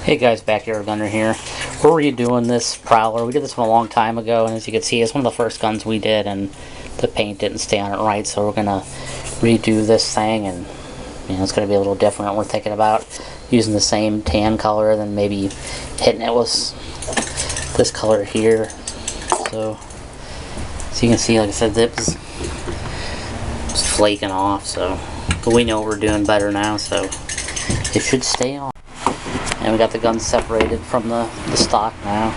Hey guys, Backyard Gunner here. We're redoing this Prowler. We did this one a long time ago, and as you can see, it's one of the first guns we did, and the paint didn't stay on it right, so we're gonna redo this thing, and it's gonna be a little different. We're thinking about using the same tan color, then maybe hitting it with this color here. So you can see, like I said, it was just flaking off. But we know we're doing better now, so it should stay on. And we got the gun separated from the stock now.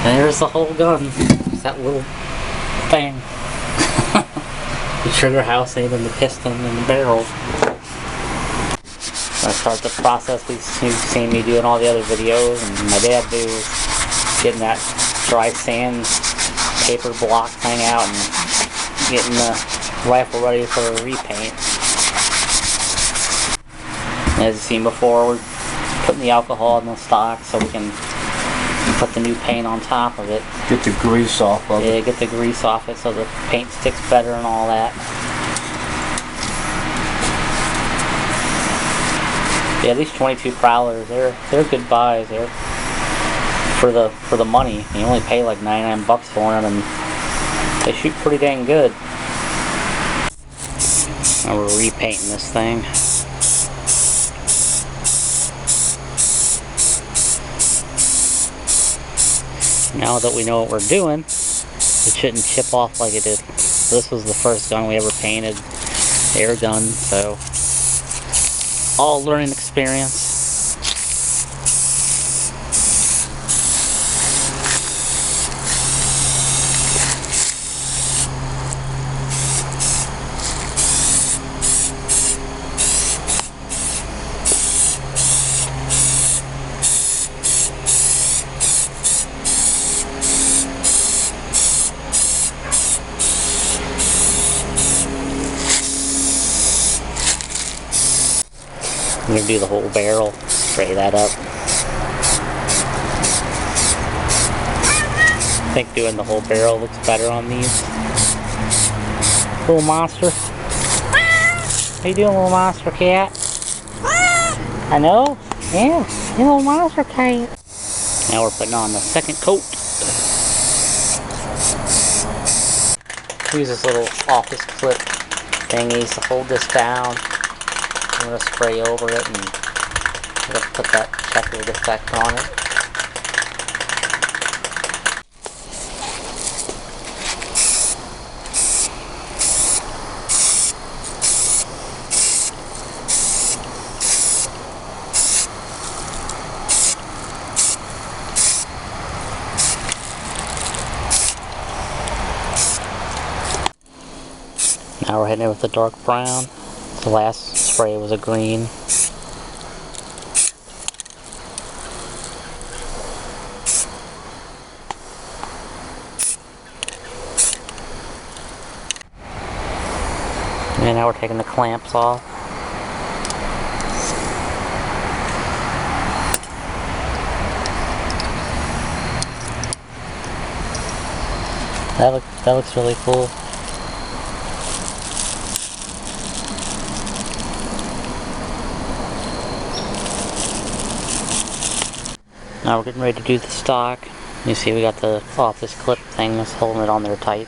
And there's the whole gun. It's that little thing. The trigger housing and the piston and the barrel. I'm gonna start the process you've seen me do in all the other videos and my dad do. Getting that dry sand paper block thing out and getting the rifle ready for a repaint. As you've seen before, we're putting the alcohol in the stock so we can put the new paint on top of it. Get the grease off of it. Yeah, get the grease off it so the paint sticks better and all that. Yeah, these 22 Prowlers, they're good buys. They're for the money. You only pay like 99 bucks for them, and they shoot pretty dang good. Now we're repainting this thing. Now that we know what we're doing, it shouldn't chip off like it did. This was the first gun we ever painted, air gun, so all learning experience. I'm going to do the whole barrel, spray that up. I think doing the whole barrel looks better on these. Little monster. How you doing, little monster cat? I know? Yeah, you little monster cat. Now we're putting on the second coat. Use this little office clip thingies to hold this down. I'm going to spray over it and I'm going to put that checkered effect on it. Now we're hitting it with the dark brown. The last spray was a green. And now we're taking the clamps off. That looks really cool. Now we're getting ready to do the stock. You see we got the office clip thing that's holding it on there tight.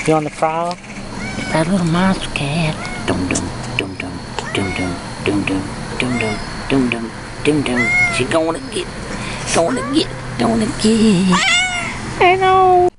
You on the prowl? That little monster cat. Dum dum dum dum dum dum dum dum dum dum dum dum dum dum. She gonna get. I know.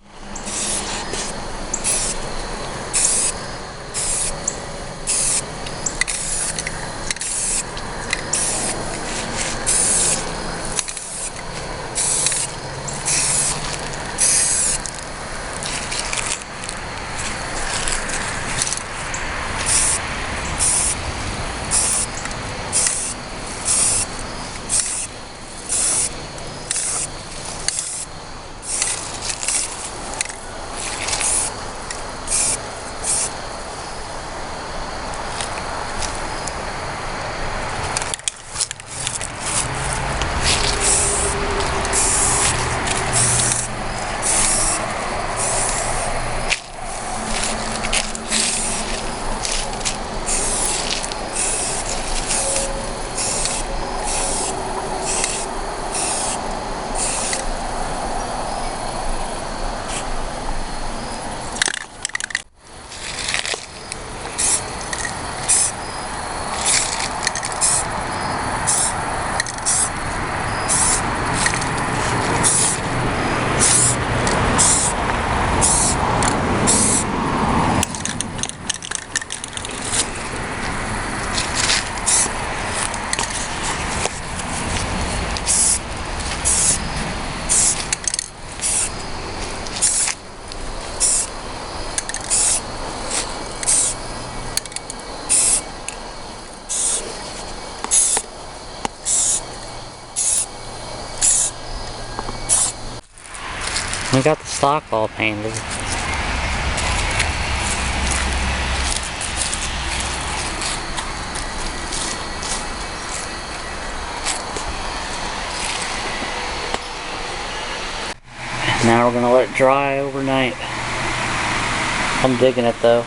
We got the stock all painted. Now we're gonna let it dry overnight. I'm digging it though.